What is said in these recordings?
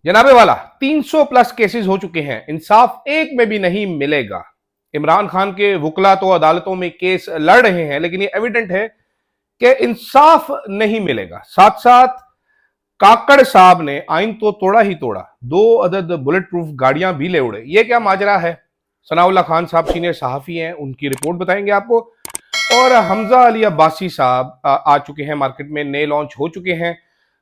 जनाबे वाला 300 plus cases हो चुके हैं, इंसाफ एक में भी नहीं मिलेगा। इमरान खान के वकला तो अदालतों में केस लड़ रहे हैं, लेकिन ये एविडेंट है कि इंसाफ नहीं मिलेगा। साथ साथ काकड़ साहब ने आइन तो तोड़ा ही तोड़ा, 2 अदद बुलेट प्रूफ गाड़ियां भी ले उड़े। ये क्या माजरा है? सनाउल्लाह खान साहब सीनियर सहाफी हैं, उनकी रिपोर्ट बताएंगे आपको। और हमजा अली अब्बासी साहब आ चुके हैं मार्केट में, नए लॉन्च हो चुके हैं,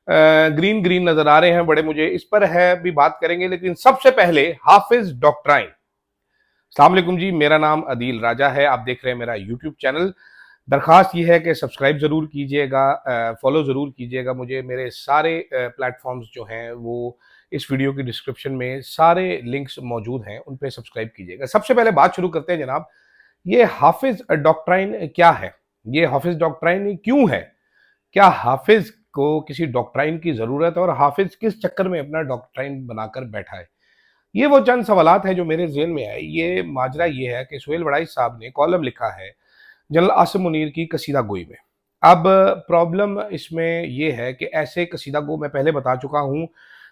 ग्रीन ग्रीन नजर आ रहे हैं बड़े मुझे, इस पर है भी बात करेंगे। लेकिन सबसे पहले हाफिज डॉक्ट्राइन। अस्सलाम वालेकुम जी, मेरा नाम अदील राजा है, आप देख रहे हैं मेरा यूट्यूब चैनल। दरख्वास्त ये है कि सब्सक्राइब ज़रूर कीजिएगा, फॉलो ज़रूर कीजिएगा मुझे। मेरे सारे प्लेटफॉर्म्स जो हैं वो इस वीडियो की डिस्क्रिप्शन में सारे लिंक्स मौजूद हैं, उन पे सब्सक्राइब कीजिएगा। सबसे पहले बात शुरू करते हैं जनाब, ये हाफिज डॉक्ट्राइन क्या है? ये हाफिज डॉक्ट्राइन क्यों है? क्या हाफिज को किसी डॉक्ट्राइन की ज़रूरत है और हाफिज किस चक्कर में अपना डॉक्ट्राइन बनाकर बैठा है? ये वो चंद सवालात हैं जो मेरे ज़हन में आए। ये माजरा ये है कि सुहेल वड़ाई साहब ने कॉलम लिखा है जनरल आसिम मुनीर की कसीदा गोई में। अब प्रॉब्लम इसमें यह है कि ऐसे कसीदा गो मैं पहले बता चुका हूँ,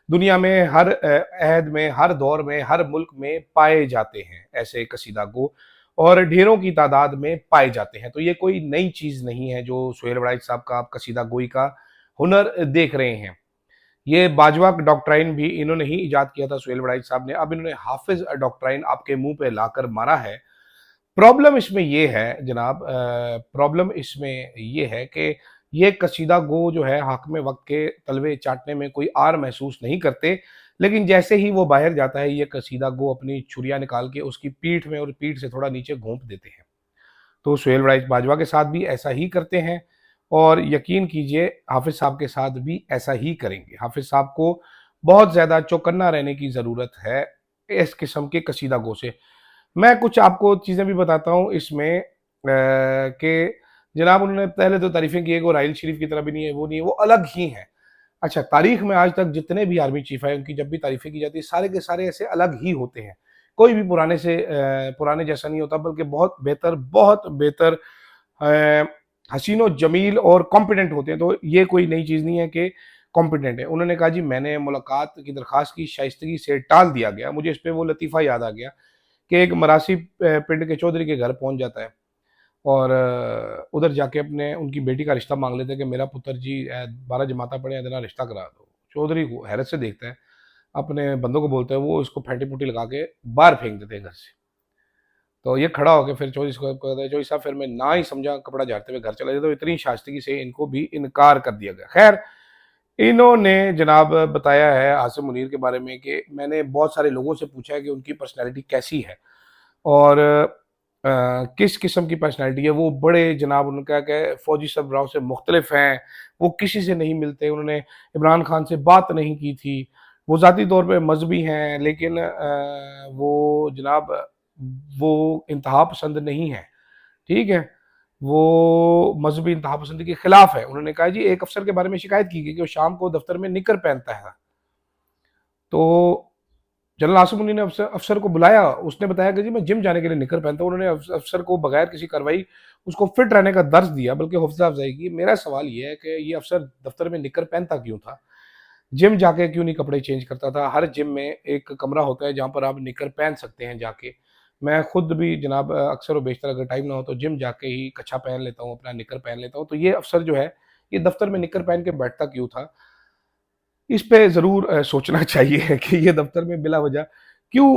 दुनिया में हर अहद में, हर दौर में, हर मुल्क में पाए जाते हैं ऐसे कसीदा गो, और ढेरों की तादाद में पाए जाते हैं। तो ये कोई नई चीज़ नहीं है जो सुहेल वड़ाई साहब का आप कसीदा गोई का हुनर देख रहे हैं। ये बाजवा डॉक्ट्राइन भी इन्होंने ही इजाद किया था सुहेल वड़ाई साहब ने, अब इन्होंने हाफिज डॉक्ट्राइन आपके मुंह पे लाकर मारा है। प्रॉब्लम इसमें यह है जनाब, प्रॉब्लम इसमें यह है कि ये कसीदा गो जो है हाकिम वक्त के तलवे चाटने में कोई आर महसूस नहीं करते, लेकिन जैसे ही वो बाहर जाता है ये कसीदा गो अपनी छुरियां निकाल के उसकी पीठ में और पीठ से थोड़ा नीचे घोंप देते हैं। तो सुहेल वड़ाई बाजवा के साथ भी ऐसा ही करते हैं, और यकीन कीजिए हाफिज साहब के साथ भी ऐसा ही करेंगे। हाफिज साहब को बहुत ज़्यादा चौकन्ना रहने की ज़रूरत है इस किस्म के कसीदा गो से। मैं कुछ आपको चीज़ें भी बताता हूँ इसमें कि जनाब उन्होंने पहले तो तारीफ़ें की है, वो राहिल शरीफ की तरह भी नहीं है, वो नहीं है, वो अलग ही हैं। अच्छा, तारीख में आज तक जितने भी आर्मी चीफ आए उनकी जब भी तारीफ़ें की जाती है, सारे के सारे ऐसे अलग ही होते हैं। कोई भी पुराने से पुराने जैसा नहीं होता, बल्कि बहुत बेहतर, अ, हसीन और जमील और कॉम्पिटेंट होते हैं। तो ये कोई नई चीज़ नहीं है कि कॉम्पिटेंट है। उन्होंने कहा जी मैंने मुलाकात की दरख्वास्त की, शाइस्तगी से टाल दिया गया। मुझे इस पे वो लतीफ़ा याद आ गया कि एक मरासी पिंड के चौधरी के घर पहुंच जाता है और उधर जाके अपने उनकी बेटी का रिश्ता मांग लेते हैं कि मेरा पुत्र जी 12 जमाता पढ़े, इतना रिश्ता करा दो। चौधरी को हैरत से देखता है, अपने बंदों को बोलता है, वो इसको फेंटी पुटी लगा के बाहर फेंक देते हैं घर से। तो ये खड़ा होकर फिर चौधरी को कहता है, चौधरी साहब फिर मैं ना ही समझा, कपड़ा झाड़ते हुए घर चला जाता। तो इतनी शाश्तगी से इनको भी इनकार कर दिया गया। खैर, इन्होंने जनाब बताया है आसिम मुनीर के बारे में कि मैंने बहुत सारे लोगों से पूछा है कि उनकी पर्सनैलिटी कैसी है और किस किस्म की पर्सनैलिटी है। वो बड़े जनाब उनका क्या फौजी सरबराहों से मुख्तलिफ हैं, वो किसी से नहीं मिलते, उन्होंने इमरान खान से बात नहीं की थी, वो ज़ाती तौर पे मजहबी हैं, लेकिन वो जनाब वो इंतहा पसंद नहीं है, ठीक है? वो मजहबी इंतहा पसंदी के खिलाफ है। उन्होंने कहा जी एक अफसर के बारे में शिकायत की गई कि वो शाम को दफ्तर में निकर पहनता है। तो जनरल आसिम मुनी ने अफसर को बुलाया, उसने बताया कि जी मैं जिम जाने के लिए निकर पहनता हूँ। उन्होंने अफसर को बगैर किसी कार्रवाई उसको फिट रहने का दर्ज दिया, बल्कि हौसला अफजाई की। मेरा सवाल ये है कि ये अफसर दफ्तर में निकर पहनता क्यों था? जिम जाके क्यों नहीं कपड़े चेंज करता था? हर जिम में एक कमरा होता है जहाँ पर आप निकर पहन सकते हैं जाके। मैं खुद भी जनाब अक्सर व बेशतर अगर टाइम ना हो तो जिम जाके ही कच्छा पहन लेता हूँ, अपना निकर पहन लेता हूँ। तो ये अफसर जो है ये दफ्तर में निकर पहन के बैठता क्यों था? इस पे ज़रूर सोचना चाहिए कि ये दफ्तर में बिला वजह क्यों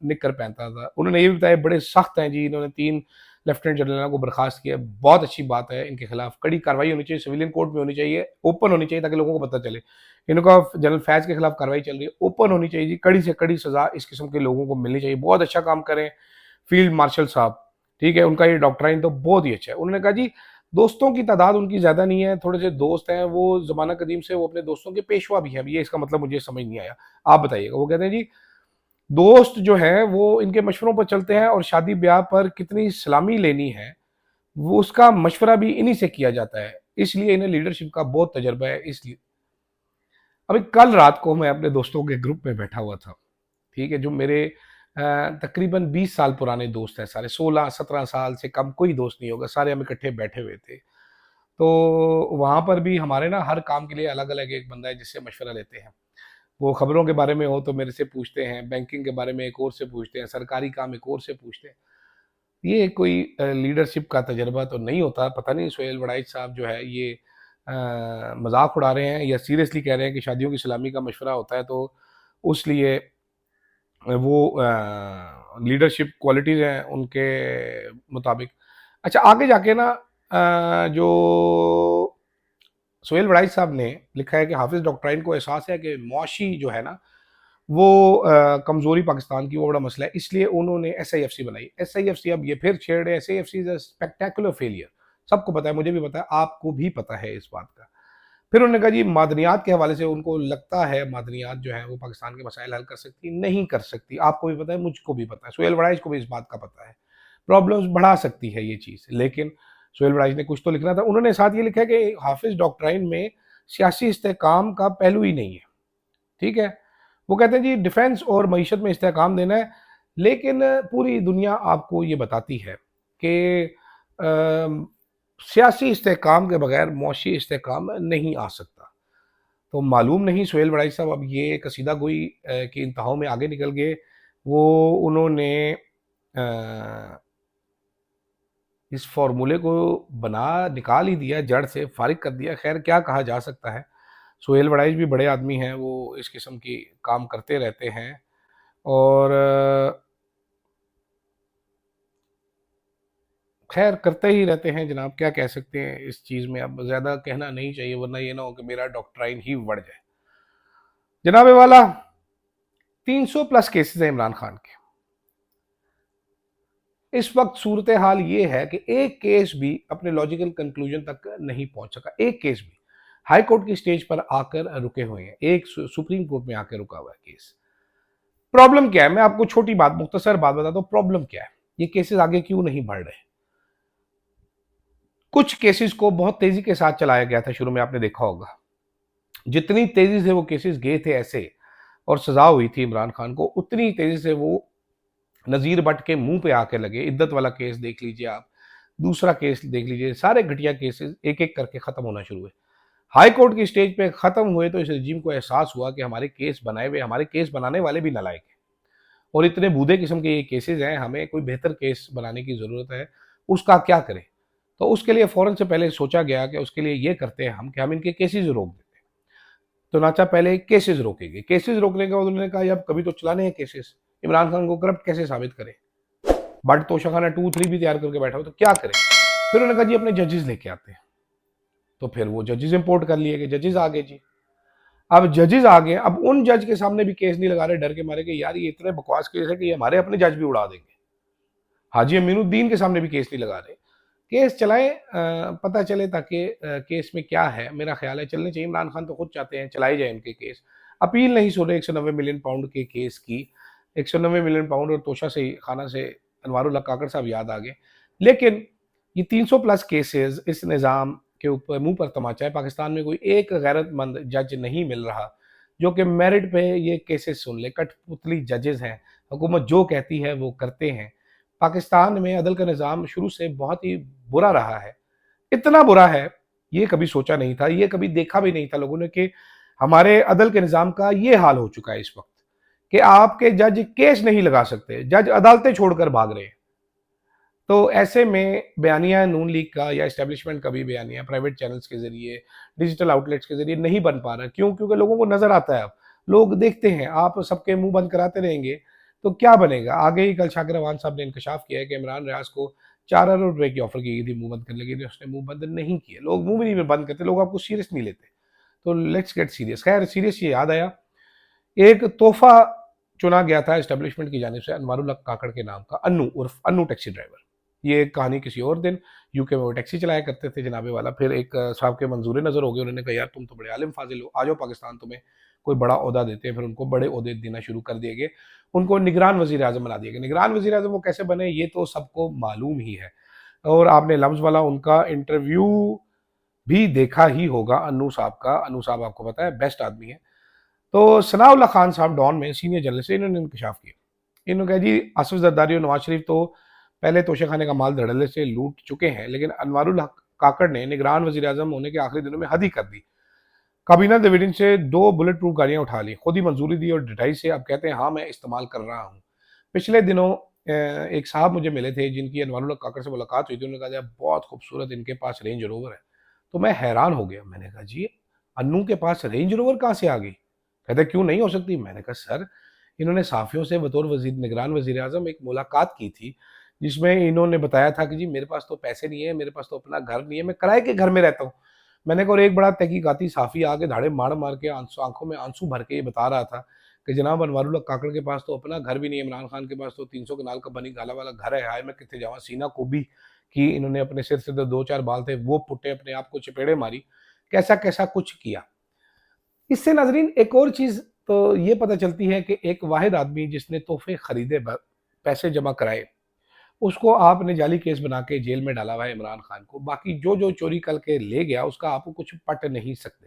निकर पहनता था। उन्होंने ये भी बताया बड़े सख्त हैं जी, इन्होंने 3 लेफ्टिनेंट जनरलों को बर्खास्त किया। बहुत अच्छी बात है, इनके खिलाफ कड़ी कार्रवाई होनी चाहिए, सिविलियन कोर्ट में होनी चाहिए, ओपन होनी चाहिए ताकि लोगों को पता चले। इनका जनरल फैज़ के खिलाफ कार्रवाई चल रही है, ओपन होनी चाहिए जी, कड़ी से कड़ी सज़ा इस किस्म के लोगों को मिलनी चाहिए। बहुत अच्छा काम करें फील्ड मार्शल साहब, ठीक है? उनका ये डॉक्ट्राइन तो बहुत ही अच्छा है। उन्होंने कहा जी दोस्तों की तादाद उनकी ज़्यादा नहीं है, थोड़े से दोस्त हैं, वो ज़माना कदीम से वो अपने दोस्तों के पेशवा भी हैं। अब ये इसका मतलब मुझे समझ नहीं आया, आप बताइएगा। वो कहते हैं जी दोस्त जो हैं वो इनके मशवरों पर चलते हैं और शादी ब्याह पर कितनी सलामी लेनी है, वो उसका मशवरा भी इन्हीं से किया जाता है, इसलिए इन्हें लीडरशिप का बहुत तजर्बा है। इसलिए अभी कल रात को मैं अपने दोस्तों के ग्रुप में बैठा हुआ था, ठीक है? जो मेरे तकरीबन 20 साल पुराने दोस्त हैं सारे, 16-17 साल से कम कोई दोस्त नहीं होगा, सारे हम इकट्ठे बैठे हुए थे। तो वहाँ पर भी हमारे ना हर काम के लिए अलग-अलग एक बंदा है जिससे मशवरा लेते हैं। वो खबरों के बारे में हो तो मेरे से पूछते हैं, बैंकिंग के बारे में एक और से पूछते हैं, सरकारी काम एक और से पूछते हैं। ये कोई लीडरशिप का तजर्बा तो नहीं होता। पता नहीं सुहेल वड़ाइच साहब जो है ये मजाक उड़ा रहे हैं या सीरियसली कह रहे हैं कि शादियों की सलामी का मशवरा होता है तो उस लिए वो लीडरशिप क्वालिटीज़ हैं उनके मुताबिक। अच्छा, आगे जाके ना जो सुहेल वड़ाइच साहब ने लिखा है कि हाफिज़ डॉक्ट्राइन को एहसास है कि मुआशी जो है ना वो कमज़ोरी पाकिस्तान की वो बड़ा मसला है, इसलिए उन्होंने एसआईएफसी बनाई। एसआईएफसी अब ये फिर छेड़ रहे हैं, SIFC is a spectacular failure. सबको पता है, मुझे भी पता है, आपको भी पता है इस बात का। फिर उन्होंने कहा जी मादनियात के हवाले से उनको लगता है मादनियात जो है वो पाकिस्तान के मसाइल हल कर सकती, नहीं कर सकती। आपको भी पता है, मुझको भी पता है, सुहेल वड़ाइच को भी इस बात का पता है। प्रॉब्लम्स बढ़ा सकती है ये चीज़, लेकिन सुहेल वड़ाइच ने कुछ तो लिखना था। उन्होंने साथ ये लिखा है कि हाफिज़ डॉक्ट्राइन में सियासी इस्तेहकाम का पहलू ही नहीं है, ठीक है? वो कहते हैं जी डिफेंस और मईशत में इस्तेहकाम देना है, लेकिन पूरी दुनिया आपको ये बताती है कि सियासी इस्तेहकाम के बगैर मुआशी इस्तेहकाम नहीं आ सकता। तो मालूम नहीं सुहेल वड़ाइच साहब अब ये कसीदा गोई की इंतहाओं में आगे निकल गए। वो उन्होंने इस फॉर्मूले को बना निकाल ही दिया, जड़ से फारिग कर दिया। खैर क्या कहा जा सकता है, सुहेल वड़ाइच भी बड़े आदमी हैं, वो इस किस्म की काम करते रहते हैं और खैर करते ही रहते हैं जनाब। क्या कह सकते हैं इस चीज़ में, अब ज़्यादा कहना नहीं चाहिए वरना ये ना हो कि मेरा डॉक्ट्राइन ही बढ़ जाए। जनाब वाला 300 प्लस केसेस हैं इमरान खान के। इस वक्त सूरत हाल ये है कि एक केस भी अपने लॉजिकल कंक्लूजन तक नहीं पहुंच सका, एक केस भी। हाई कोर्ट की स्टेज पर आकर रुके हुए हैं, एक सुप्रीम कोर्ट में आकर रुका हुआ है केस। प्रॉब्लम क्या है, मैं आपको छोटी बात मुख्तसर बात बताता हूँ। प्रॉब्लम क्या है, ये केसेस आगे क्यों नहीं बढ़ रहे। कुछ केसेस को बहुत तेजी के साथ चलाया गया था, शुरू में आपने देखा होगा, जितनी तेजी से वो केसेस गए थे ऐसे और सजा हुई थी इमरान खान को, उतनी तेजी से वो नज़ीर भट्ट के मुंह पे आके लगे। इद्दत वाला केस देख लीजिए आप, दूसरा केस देख लीजिए, सारे घटिया केसेस एक एक करके खत्म होना शुरू हुए। हाई कोर्ट की स्टेज पे खत्म हुए तो इस रजीम को एहसास हुआ कि हमारे केस बनाए हुए, हमारे केस बनाने वाले भी नालायक हैं और इतने बूढ़े किस्म के ये केसेस हैं, हमें कोई बेहतर केस बनाने की ज़रूरत है। उसका क्या करें, तो उसके लिए फ़ौरन से पहले सोचा गया कि उसके लिए ये करते हैं हम कि हम इनके केसेस रोक देते हैं। तो नाचा पहले केसेस रोके गए। केसेस रोकने के बाद उन्होंने कहा अब कभी तो चलाने हैं केसेस, इमरान खान को करप्ट कैसे साबित करें। बट तोशाखाना 2-3 भी तैयार करके बैठा हो तो क्या करें। फिर उन्होंने कहा जी अपने जजेस लेके आते हैं, तो फिर वो जजेस इंपोर्ट कर लिए गए। जजेस आ गए जी, अब जजेस आ गए, अब उन जज के सामने भी केस नहीं लगा रहे, डर के मारे कि यार ये इतने बकवास केस है कि ये हमारे अपने जज भी उड़ा देंगे। हाजी अमीनुद्दीन के सामने भी केस नहीं लगा रहे। केस चलाएं, पता चले ताकि केस में क्या है। मेरा ख्याल है चलने चाहिए, इमरान खान तो खुद चाहते हैं चलाए जाए उनके केस। अपील नहीं सुन रहे 190 मिलियन पाउंड के केस की। 190 मिलियन पाउंड और तोशा से खाना से अनवारुल्लाह काकड़ साहब याद आ गए। लेकिन ये 300 प्लस केसेस इस निज़ाम के ऊपर मुंह पर तमाचा है। पाकिस्तान में कोई एक गैरतमंद जज नहीं मिल रहा जो कि मेरिट पे ये केसेस सुन ले। कठपुतली जजेस हैं, हुकूमत जो कहती है वो करते हैं। पाकिस्तान में अदल का निज़ाम शुरू से बहुत ही बुरा रहा है। इतना बुरा है, ये कभी सोचा नहीं था, ये कभी देखा भी नहीं था लोगों ने कि हमारे अदल के निज़ाम का ये हाल हो चुका है इस वक्त कि आपके जज केस नहीं लगा सकते, जज अदालतें छोड़कर भाग रहे हैं। तो ऐसे में बयानिया नून लीग का या एस्टेब्लिशमेंट का भी बयानिया प्राइवेट चैनल्स के जरिए, डिजिटल आउटलेट्स के जरिए नहीं बन पा रहा। क्यों? क्योंकि लोगों को नजर आता है, अब लोग देखते हैं। आप सबके मुंह बंद कराते रहेंगे तो क्या बनेगा। आगे ही कल शाकिर रवान साहब ने इंकशाफ किया है कि इमरान रियाज को 4 अरब रुपए की ऑफर की गई थी मुंह बंद करने के लिए, उसने मुंह बंद नहीं किया। लोग मुंह भी नहीं बंद करते, लोग आपको सीरियस नहीं लेते। तो लेट्स गेट सीरियस। खैर सीरियस ये याद आया, एक तोहफा चुना गया था एस्टेब्लिशमेंट की जानिब से अनवारुल्लाह काकड़ के नाम का, अन्नू उर्फ अन्नू टैक्सी ड्राइवर। ये कहानी किसी और दिन, यूके में वो टैक्सी चलाया करते थे जनाबे वाला। फिर एक साहब के मंजूर नज़र हो गए, उन्होंने कहा यार तुम तो बड़े आलिम फाजिल हो, आ जाओ पाकिस्तान तुम्हें कोई बड़ा ओहदा देते हैं। फिर उनको बड़े ओहदे देना शुरू कर दिए गए, उनको निगरान वज़ीर आज़म बना दिया गया। निगरान वज़ीर आज़म वो कैसे बने ये तो सबको मालूम ही है, और आपने लम्ज़ वाला उनका इंटरव्यू भी देखा ही होगा अन्नू साहब का। अन्नू साहब आपको पता है बेस्ट आदमी है। तो सनाउल्लाह खान साहब डॉन में सीनियर जर्नलिस्ट से इन्होंने इंकशाफ किया। इन्होंने कहा जी आसिफ जरदारी और नवाज शरीफ तो पहले तोशे खाने का माल धड़ल्ले से लूट चुके हैं, लेकिन अनवारुल हक काकड़ ने निगरान वज़ीर आज़म होने के आखिरी दिनों में हद ही कर दी। काबीना डिविडेंड से 2 बुलेट प्रूफ गाड़ियां उठा ली, खुद ही मंजूरी दी और ढिठाई से अब कहते हैं हाँ मैं इस्तेमाल कर रहा हूँ। पिछले दिनों एक साहब मुझे मिले थे जिनकी अनवारुल्लाह काकड़ से मुलाकात हुई थी। उन्होंने कहा यार बहुत खूबसूरत इनके पास रेंज रोवर है। तो मैं हैरान हो गया, मैंने कहा जी अन्नू के पास रेंज रोवर कहाँ से आ गई? कहते क्यों नहीं हो सकती? मैंने कहा सर इन्होंने साफियों से बतौर वजीर निगरान वजीर आजम एक मुलाकात की थी जिसमें इन्होंने बताया था कि जी मेरे पास तो पैसे नहीं है, मेरे पास तो अपना घर नहीं है, मैं किराए के घर में रहता हूँ। मैंने कहा और एक बड़ा तहकीकाती साफी आके धाड़े मार मार के आंखों में आंसू भर के ये बता रहा था कि जनाब अनवारुल्लाह काकड़ के पास तो अपना घर भी नहीं है, इमरान खान के पास तो 300 कनाल का बनी गाला वाला घर है, हाय मैं कितने जावा सीना को भी कि इन्होंने अपने सिर से तो 2-4 बाल थे वो पुट्टे अपने आप को चपेड़े मारी, कैसा कैसा कुछ किया। इससे नाजरीन एक और चीज तो ये पता चलती है कि एक वाहिद आदमी जिसने तोहफे खरीदे पैसे जमा कराए उसको आपने जाली केस बना के जेल में डाला हुआ है इमरान खान को। बाकी जो जो चोरी करके ले गया उसका आप कुछ पट नहीं सकते।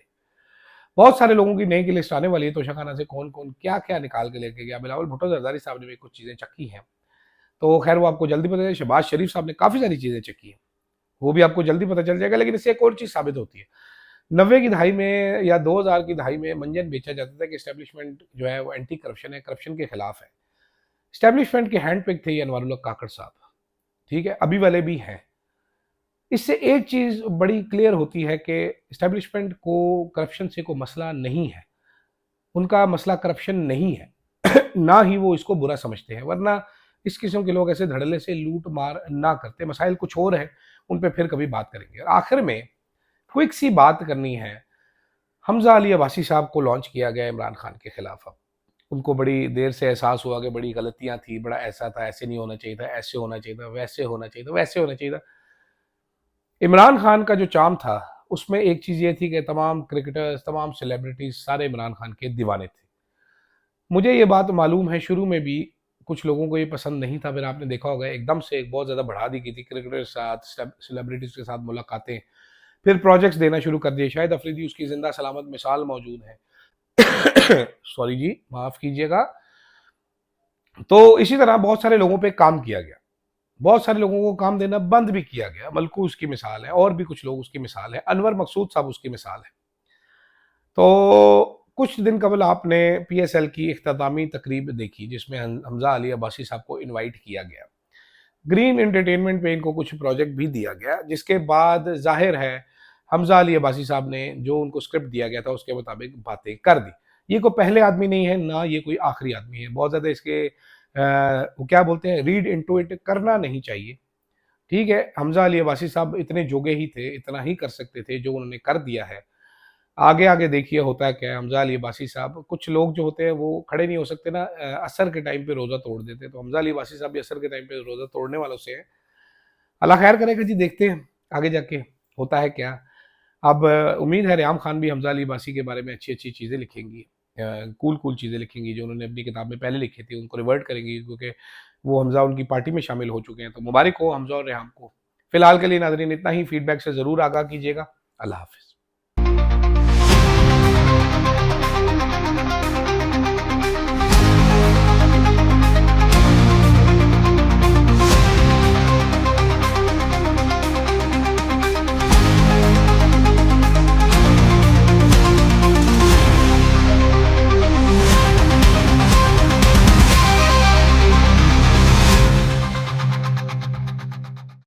बहुत सारे लोगों की नई की लिस्ट आने वाली है तोशाखाना से कौन कौन क्या क्या निकाल के लेके गया। बिलावल भुट्टो जरदारी साहब ने भी कुछ चीजें चक्की हैं तो खैर वो आपको जल्दी पता चलेगा। शहबाज शरीफ साहब ने काफी सारी चीजें चक्की हैं, वो भी आपको जल्दी पता चल जाएगा। लेकिन इससे एक और चीज साबित होती है, 90 की दहाई में या 2000 की दहाई में मंजन बेचा जाता था कि एस्टेब्लिशमेंट जो है वो एंटी करप्शन है, करप्शन के खिलाफ है। एस्टेब्लिशमेंट के हैंड पिक थे ये अनवारुल्लाह काकड़ साहब, ठीक है, अभी वाले भी हैं। इससे एक चीज बड़ी क्लियर होती है कि एस्टेब्लिशमेंट को करप्शन से कोई मसला नहीं है, उनका मसला करप्शन नहीं है ना ही वो इसको बुरा समझते हैं, वरना इस किस्म के लोग ऐसे धड़ल्ले से लूट मार ना करते। मसाइल कुछ और है, उन पे फिर कभी बात करेंगे। और आखिर में क्विक सी बात करनी है, हमजा अली अब्बासी साहब को लॉन्च किया गया इमरान खान के खिलाफ। अब उनको बड़ी देर से एहसास हुआ कि बड़ी गलतियां थी, बड़ा ऐसा था, ऐसे नहीं होना चाहिए था, ऐसे होना चाहिए था, वैसे होना चाहिए था, वैसे होना चाहिए था। इमरान खान का जो चार्म था उसमें एक चीज ये थी कि तमाम क्रिकेटर्स, तमाम सेलिब्रिटीज सारे इमरान खान के दीवाने थे। मुझे ये बात मालूम है शुरू में भी कुछ लोगों को ये पसंद नहीं था, फिर आपने देखा होगा एकदम से एक बहुत ज्यादा बढ़ा दी गई थी क्रिकेटर के साथ, सेलिब्रिटीज के साथ मुलाकातें, फिर प्रोजेक्ट्स देना शुरू कर दिए। शायद अफरीदी उसकी जिंदा सलामत मिसाल मौजूद है सॉरी जी माफ कीजिएगा। तो इसी तरह बहुत सारे लोगों पे काम किया गया, बहुत सारे लोगों को काम देना बंद भी किया गया। मलकू उसकी मिसाल है और भी कुछ लोग उसकी मिसाल है, अनवर मकसूद साहब उसकी मिसाल है। तो कुछ दिन कबल आपने पीएसएल की इख्तितामी तकरीब देखी जिसमें हमजा अली अब्बासी साहब को इनवाइट किया गया। ग्रीन एंटरटेनमेंट पे इनको कुछ प्रोजेक्ट भी दिया गया, जिसके बाद जाहिर है हमजा अली अब्बासी साहब ने जो उनको स्क्रिप्ट दिया गया था उसके मुताबिक बातें कर दी। ये कोई पहले आदमी नहीं है ना ये कोई आखिरी आदमी है, बहुत ज्यादा इसके वो क्या बोलते हैं रीड इनटू इट करना नहीं चाहिए। ठीक है, हमजा अली अब्बासी साहब इतने जोगे ही थे, इतना ही कर सकते थे जो उन्होंने कर दिया है। आगे आगे देखिए होता है क्या है। हमजा अली अब्बासी साहब, कुछ लोग जो होते हैं वो खड़े नहीं हो सकते ना, असर के टाइम पे रोजा तोड़ देते हैं, तो हमजा अली अब्बासी साहब भी असर के टाइम पे रोजा तोड़ने वालों से है। अल्लाह खैर करेगा जी, देखते हैं आगे जाके होता है क्या। अब उम्मीद है रियाम खान भी हमजा अली अब्बासी के बारे में अच्छी अच्छी चीज़ें लिखेंगी, कूल कूल चीज़ें लिखेंगी जो उन्होंने अपनी किताब में पहले लिखी थी, उनको रिवर्ट करेंगी क्योंकि वो हमजा उनकी पार्टी में शामिल हो चुके हैं। तो मुबारक हो हमजा और रियाम को। फिलहाल के लिए नाजरीन इतना ही, फीडबैक से ज़रूर आगाह कीजिएगा। अल्लाह हाफिज़।